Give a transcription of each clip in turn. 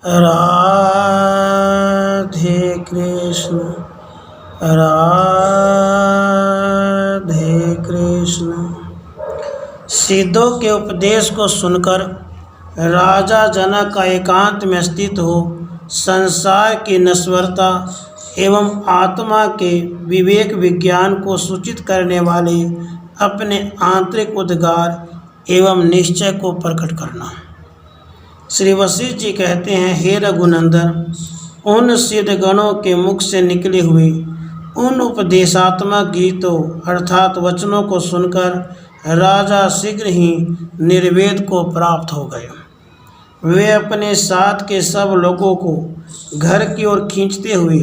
राधे कृष्ण राधे कृष्ण। सिद्धों के उपदेश को सुनकर राजा जनक का एकांत में स्थित हो संसार की नश्वरता एवं आत्मा के विवेक विज्ञान को सूचित करने वाले अपने आंतरिक उद्गार एवं निश्चय को प्रकट करना। श्री वशिष्ठ जी कहते हैं, हे रघुनंदन, उन सिद्ध गणों के मुख से निकले हुए उन उपदेशात्मक गीतों अर्थात वचनों को सुनकर राजा शीघ्र ही निर्वेद को प्राप्त हो गए। वे अपने साथ के सब लोगों को घर की ओर खींचते हुए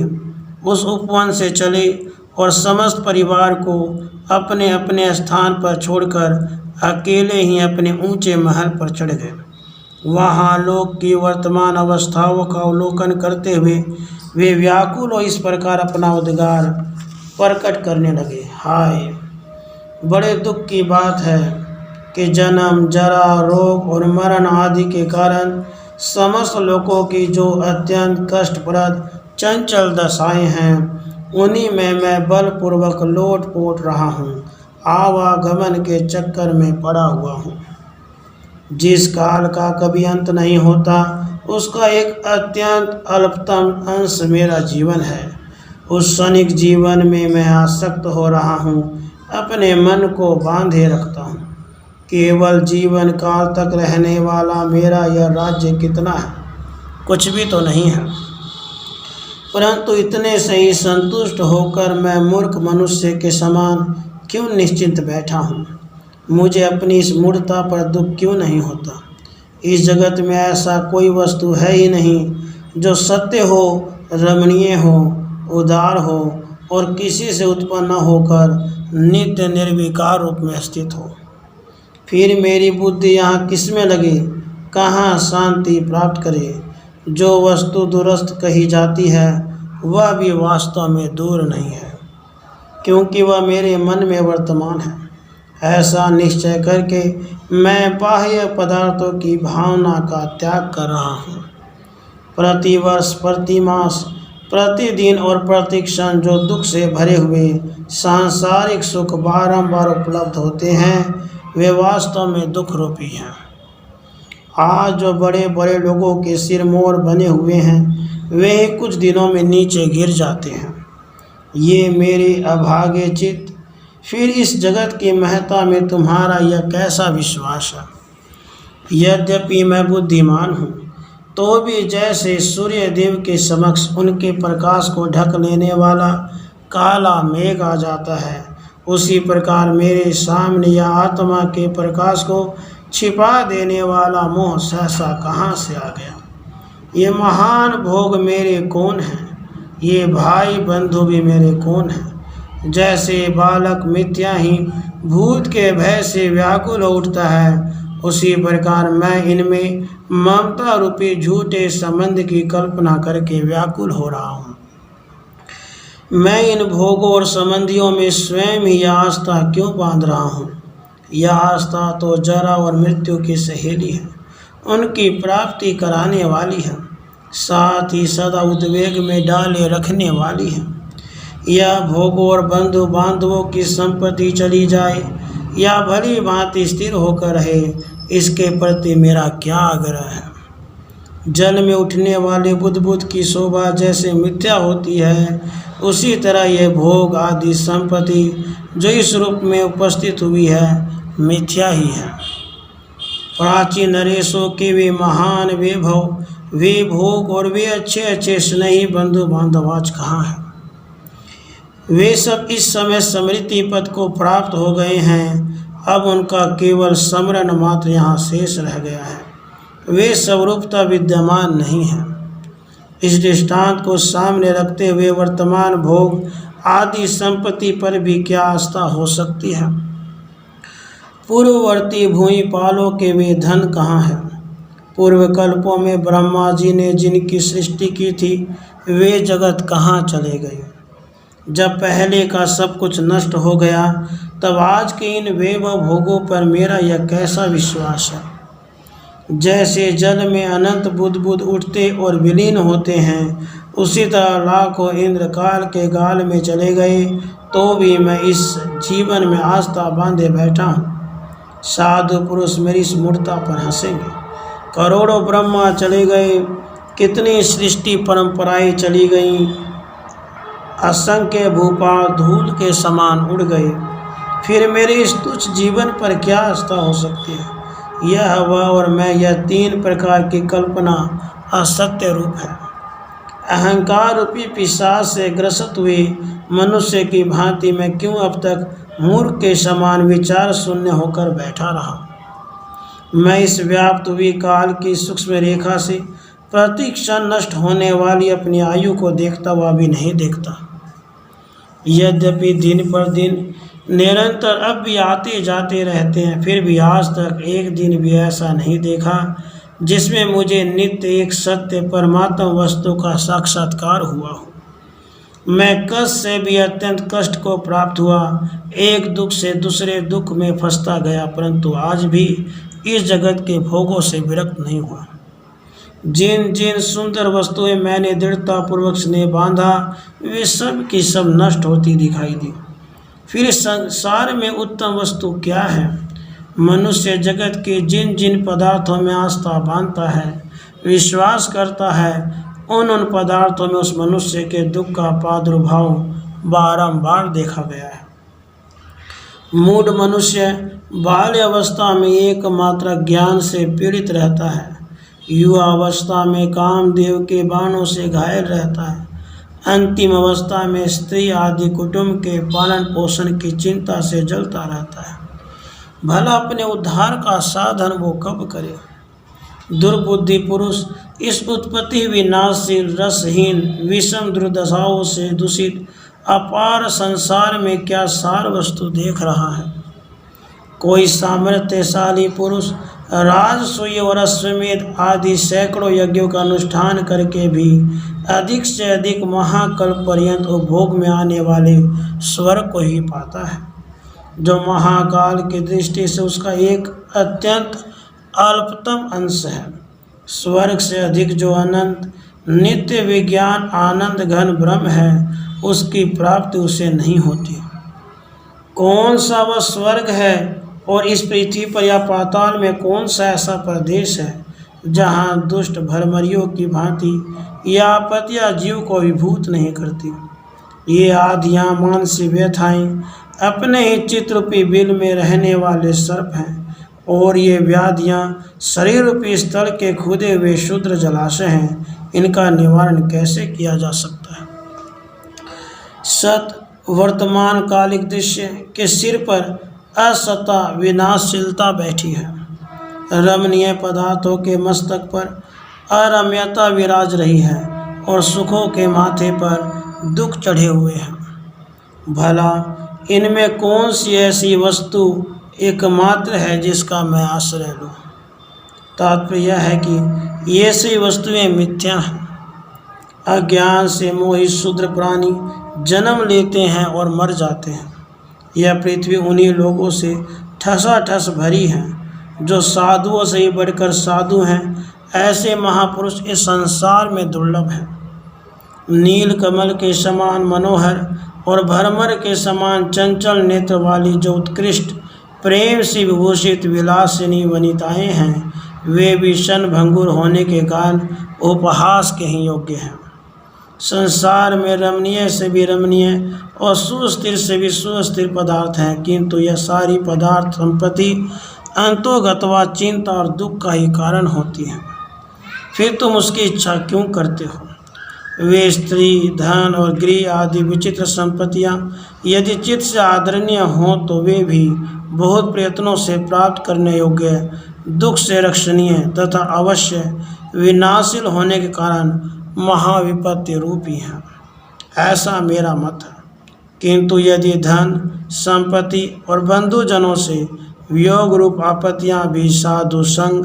उस उपवन से चले और समस्त परिवार को अपने अपने स्थान पर छोड़कर अकेले ही अपने ऊंचे महल पर चढ़ गए। वहाँ लोक की वर्तमान अवस्थाओं का अवलोकन करते हुए वे व्याकुल और इस प्रकार अपना उद्गार प्रकट करने लगे। हाय, बड़े दुख की बात है कि जन्म, जरा, रोग और मरण आदि के कारण समस्त लोगों की जो अत्यंत कष्टप्रद चंचल दशाएं हैं, उन्हीं में मैं बलपूर्वक लोट पोट रहा हूँ, आवागमन के चक्कर में पड़ा हुआ हूँ। जिस काल का कभी अंत नहीं होता, उसका एक अत्यंत अल्पतम अंश मेरा जीवन है। उस क्षणिक जीवन में मैं आसक्त हो रहा हूँ, अपने मन को बांधे रखता हूँ। केवल जीवन काल तक रहने वाला मेरा यह राज्य कितना है? कुछ भी तो नहीं है। परंतु इतने से ही संतुष्ट होकर मैं मूर्ख मनुष्य के समान क्यों निश्चिंत बैठा हूँ? मुझे अपनी इस मूढ़ता पर दुख क्यों नहीं होता? इस जगत में ऐसा कोई वस्तु है ही नहीं जो सत्य हो, रमणीय हो, उदार हो और किसी से उत्पन्न न होकर नित्य निर्विकार रूप में स्थित हो। फिर मेरी बुद्धि यहाँ किसमें लगे, कहाँ शांति प्राप्त करे? जो वस्तु दूरस्थ कही जाती है वह भी वास्तव में दूर नहीं है, क्योंकि वह मेरे मन में वर्तमान है। ऐसा निश्चय करके मैं बाह्य पदार्थों की भावना का त्याग कर रहा हूँ। प्रतिवर्ष, प्रतिमास, प्रतिदिन और प्रतिक्षण जो दुख से भरे हुए सांसारिक सुख बारंबार उपलब्ध होते हैं, वे वास्तव में दुख रूपी हैं। आज जो बड़े बड़े लोगों के सिर मोर बने हुए हैं, वे कुछ दिनों में नीचे गिर जाते हैं। ये मेरे अभागे चित्त, फिर इस जगत की महत्ता में तुम्हारा यह कैसा विश्वास है? यद्यपि मैं बुद्धिमान हूँ, तो भी जैसे सूर्य देव के समक्ष उनके प्रकाश को ढक लेने वाला काला मेघ आ जाता है, उसी प्रकार मेरे सामने यह आत्मा के प्रकाश को छिपा देने वाला मोह सहसा कहाँ से आ गया? ये महान भोग मेरे कौन हैं? ये भाई बंधु भी मेरे कौन हैं? जैसे बालक मिथ्या ही भूत के भय से व्याकुल हो उठता है, उसी प्रकार मैं इनमें ममता रूपी झूठे संबंध की कल्पना करके व्याकुल हो रहा हूँ। मैं इन भोगों और संबंधियों में स्वयं ही यह आस्था क्यों बांध रहा हूँ? यह आस्था तो जरा और मृत्यु की सहेली है, उनकी प्राप्ति कराने वाली है, साथ ही सदा उद्वेग में डाले रखने वाली है। यह भोगों और बंधु बांधवों की संपत्ति चली जाए या भली भांति स्थिर होकर रहे, इसके प्रति मेरा क्या आग्रह है? जल में उठने वाले बुदबुद की शोभा जैसे मिथ्या होती है, उसी तरह यह भोग आदि संपत्ति जो इस रूप में उपस्थित हुई है, मिथ्या ही है। प्राचीन नरेशों के वे महान वैभव, वे भोग और वे अच्छे अच्छे स्नेही बंधु बांधव आज कहाँ हैं? वे सब इस समय स्मृति पद को प्राप्त हो गए हैं। अब उनका केवल स्मरण मात्र यहाँ शेष रह गया है, वे स्वरूपता विद्यमान नहीं है। इस दृष्टांत को सामने रखते हुए वर्तमान भोग आदि संपत्ति पर भी क्या आस्था हो सकती है? पूर्ववर्ती भूमि पालों के वे धन कहाँ हैं? पूर्व कल्पों में ब्रह्मा जी ने जिनकी सृष्टि की थी, वे जगत कहाँ चले गए? जब पहले का सब कुछ नष्ट हो गया, तब आज के इन वैभव भोगों पर मेरा यह कैसा विश्वास है? जैसे जल में अनंत बुदबुद उठते और विलीन होते हैं, उसी तरह लाखों इंद्र काल के गाल में चले गए तो भी मैं इस जीवन में आस्था बांधे बैठा हूँ। साधु पुरुष मेरी इस मूर्ता पर हंसेंगे। करोड़ों ब्रह्मा चले गए, कितनी सृष्टि परंपराएं चली गईं, असंख्य भूपाल धूल के समान उड़ गए, फिर मेरे इस तुच्छ जीवन पर क्या आस्था हो सकती है। यह वह और मैं, यह तीन प्रकार की कल्पना असत्य रूप है। अहंकार रूपी पिशाच से ग्रसित हुए मनुष्य की भांति मैं क्यों अब तक मूर्ख के समान विचार शून्य होकर बैठा रहा। मैं इस व्याप्त हुई काल की सूक्ष्म रेखा से प्रति क्षण नष्ट होने वाली अपनी आयु को देखता हुआ भी नहीं देखता। यद्यपि दिन पर दिन निरंतर अब भी आते जाते रहते हैं, फिर भी आज तक एक दिन भी ऐसा नहीं देखा जिसमें मुझे नित्य एक सत्य परमात्मा वस्तु का साक्षात्कार हुआ हो। मैं कष्ट से भी अत्यंत कष्ट को प्राप्त हुआ, एक दुख से दूसरे दुख में फंसता गया, परंतु आज भी इस जगत के भोगों से विरक्त नहीं हुआ। जिन जिन सुंदर वस्तुएं मैंने दृढ़तापूर्वक स्नेह बांधा, वे सब की सब नष्ट होती दिखाई दी। फिर संसार में उत्तम वस्तु क्या है। मनुष्य जगत के जिन जिन पदार्थों में आस्था बांधता है, विश्वास करता है, उन पदार्थों में उस मनुष्य के दुख का प्रादुर्भाव बारंबार देखा गया है। मूढ़ मनुष्य बाल्य अवस्था में एकमात्र ज्ञान से पीड़ित रहता है, युवा अवस्था में कामदेव के बाणों से घायल रहता है, अंतिम अवस्था में स्त्री आदि कुटुंब के पालन पोषण की चिंता से जलता रहता है। भला अपने उद्धार का साधन वो कब करे। दुर्बुद्धि पुरुष इस उत्पत्ति विनाशशील रसहीन विषम दुर्दशाओं से दूषित अपार संसार में क्या सार वस्तु देख रहा है। कोई सामर्थ्यशाली पुरुष राजसूय और अश्वमेध आदि सैकड़ों यज्ञों का अनुष्ठान करके भी अधिक से अधिक महाकल्प पर्यंत उपभोग में आने वाले स्वर्ग को ही पाता है, जो महाकाल की दृष्टि से उसका एक अत्यंत अल्पतम अंश है। स्वर्ग से अधिक जो अनंत नित्य विज्ञान आनंद घन ब्रह्म है, उसकी प्राप्ति उसे नहीं होती। कौन सा वह स्वर्ग है और इस पृथ्वी पर या पाताल में कौन सा ऐसा प्रदेश है जहाँ दुष्ट भरमरियों की भांति या आपत्तियाँ जीव को विभूत नहीं करती। ये आधियाँ मानसी व्यथाएँ अपने ही चित्ररूपी बिल में रहने वाले सर्प हैं, और ये व्याधियाँ शरीर रूपी स्थल के खुदे हुए शुद्र जलाशय हैं। इनका निवारण कैसे किया जा सकता है। सत वर्तमान कालिक दृश्य के सिर पर असता विनाशशीलता बैठी है। रमणीय पदार्थों के मस्तक पर अरम्यता विराज रही है और सुखों के माथे पर दुख चढ़े हुए हैं। भला इनमें कौन सी ऐसी वस्तु एकमात्र है जिसका मैं आश्रय लूँ। तात्पर्य यह है कि ये सी वस्तुएं मिथ्या हैं। अज्ञान से मोहित शूद्र प्राणी जन्म लेते हैं और मर जाते हैं। यह पृथ्वी उन्हीं लोगों से ठसाठस भरी है जो साधुओं से ही बढ़कर साधु हैं। ऐसे महापुरुष इस संसार में दुर्लभ हैं। नील कमल के समान मनोहर और भरमर के समान चंचल नेत्र वाली जो उत्कृष्ट प्रेम से विभूषित विलासिनी वनिताएं हैं, वे भी क्षण भंगुर होने के कारण उपहास के ही योग्य हैं। संसार में रमणीय से भी रमणीय और सुस्थिर से भी सुस्थिर पदार्थ हैं, किंतु यह सारी पदार्थ संपत्ति अंतोगतवा चिंता और दुख का ही कारण होती है। फिर तुम उसकी इच्छा क्यों करते हो। वे स्त्री धन और गृह आदि विचित्र संपत्तियाँ यदि चित्त से आदरणीय हों तो वे भी बहुत प्रयत्नों से प्राप्त करने योग्य, दुख से रक्षणीय तथा अवश्य विनाशील होने के कारण महाविपत्ति रूपी हैं, ऐसा मेरा मत है। किंतु यदि धन संपत्ति और बंधुजनों से वियोग रूप आपत्तियाँ भी साधु संग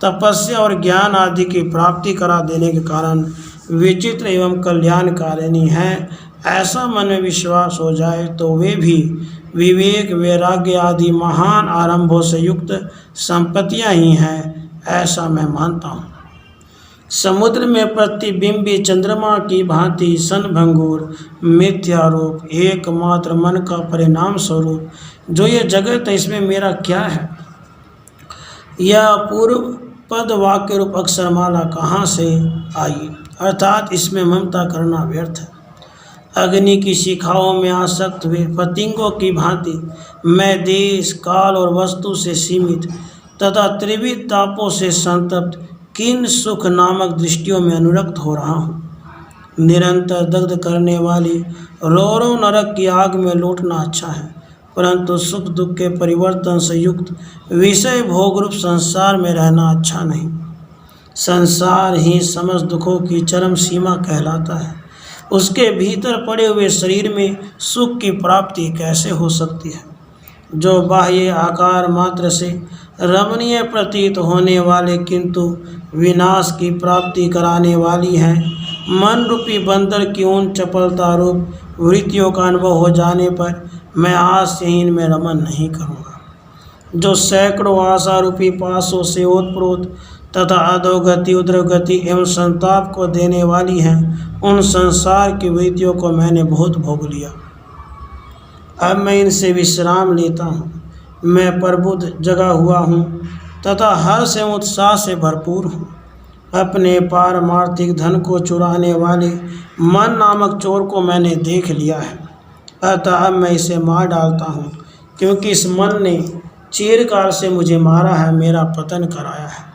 तपस्या और ज्ञान आदि की प्राप्ति करा देने के कारण विचित्र एवं कल्याणकारिणी हैं, ऐसा मन में विश्वास हो जाए तो वे भी विवेक वैराग्य आदि महान आरंभों से युक्त संपत्तियां ही हैं, ऐसा मैं मानता हूँ। समुद्र में प्रतिबिंबी चंद्रमा की भांति सनभंगुर मिथ्यारोप एकमात्र मन का परिणाम स्वरूप जो ये जगत है, इसमें मेरा क्या है? यह पूर्व पद वाक्य रूप अक्षरमाला कहाँ से आई? अर्थात इसमें ममता करना व्यर्थ है। अग्नि की शिखाओं में आसक्त हुए पतंगों की भांति मैं देश काल और वस्तु से सीमित तथा त्रिविध तापों से संतप्त किन सुख नामक दृष्टियों में अनुरक्त हो रहा हूँ। निरंतर दग्ध करने वाली रोरो नरक की आग में लौटना अच्छा है, परंतु सुख दुख के परिवर्तन से युक्त विषय भोग रूप संसार में रहना अच्छा नहीं। संसार ही समस्त दुखों की चरम सीमा कहलाता है। उसके भीतर पड़े हुए शरीर में सुख की प्राप्ति कैसे हो सकती है? जो बाह्य आकार मात्र से रमणीय प्रतीत होने वाले किंतु विनाश की प्राप्ति कराने वाली हैं, मन रूपी बंदर की उन चपलता रूप वृत्तियों का अनुभव हो जाने पर मैं आशहीन में रमन नहीं करूँगा। जो सैकड़ों आशा रूपी पासों से ओतप्रोत तथा अधोगति उद्रगति एवं संताप को देने वाली हैं, उन संसार की वृत्तियों को मैंने बहुत भोग लिया। अब मैं इनसे विश्राम लेता हूँ। मैं प्रबुद्ध जगा हुआ हूँ तथा हर्ष एवं उत्साह से भरपूर हूँ। अपने पारमार्थिक धन को चुराने वाले मन नामक चोर को मैंने देख लिया है, अतः अब मैं इसे मार डालता हूँ, क्योंकि इस मन ने चिरकाल से मुझे मारा है, मेरा पतन कराया है।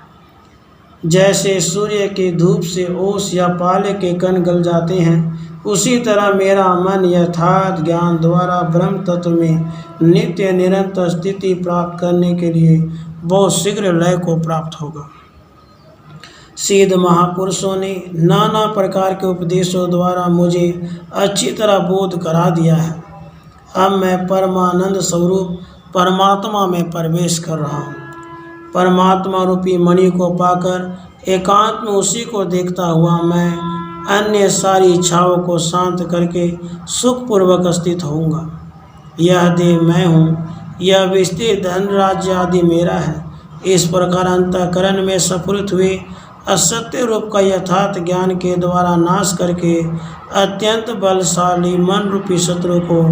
जैसे सूर्य की धूप से ओस या पाले के कण गल जाते हैं, उसी तरह मेरा मन यथार्थ ज्ञान द्वारा ब्रह्म तत्व में नित्य निरंतर स्थिति प्राप्त करने के लिए बहुत शीघ्र लय को प्राप्त होगा। सिद्ध महापुरुषों ने नाना प्रकार के उपदेशों द्वारा मुझे अच्छी तरह बोध करा दिया है। अब मैं परमानंद स्वरूप परमात्मा में प्रवेश कर रहा हूँ। परमात्मा रूपी मणि को पाकर एकांत में उसी को देखता हुआ मैं अन्य सारी इच्छाओं को शांत करके सुखपूर्वक स्थित होऊंगा। यह देह मैं हूँ, यह विस्तृत धन राज्य आदि मेरा है। इस प्रकार अंतःकरण में स्फुरित हुए असत्य रूप का यथार्थ ज्ञान के द्वारा नाश करके अत्यंत बलशाली मन रूपी शत्रु को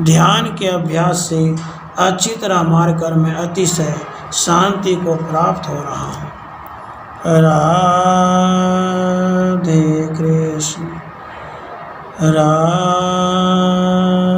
ध्यान के अभ्यास से अच्छी तरह मारकर मैं अतिशय शांति को प्राप्त हो रहा हूँ। राधे कृष्ण राधे।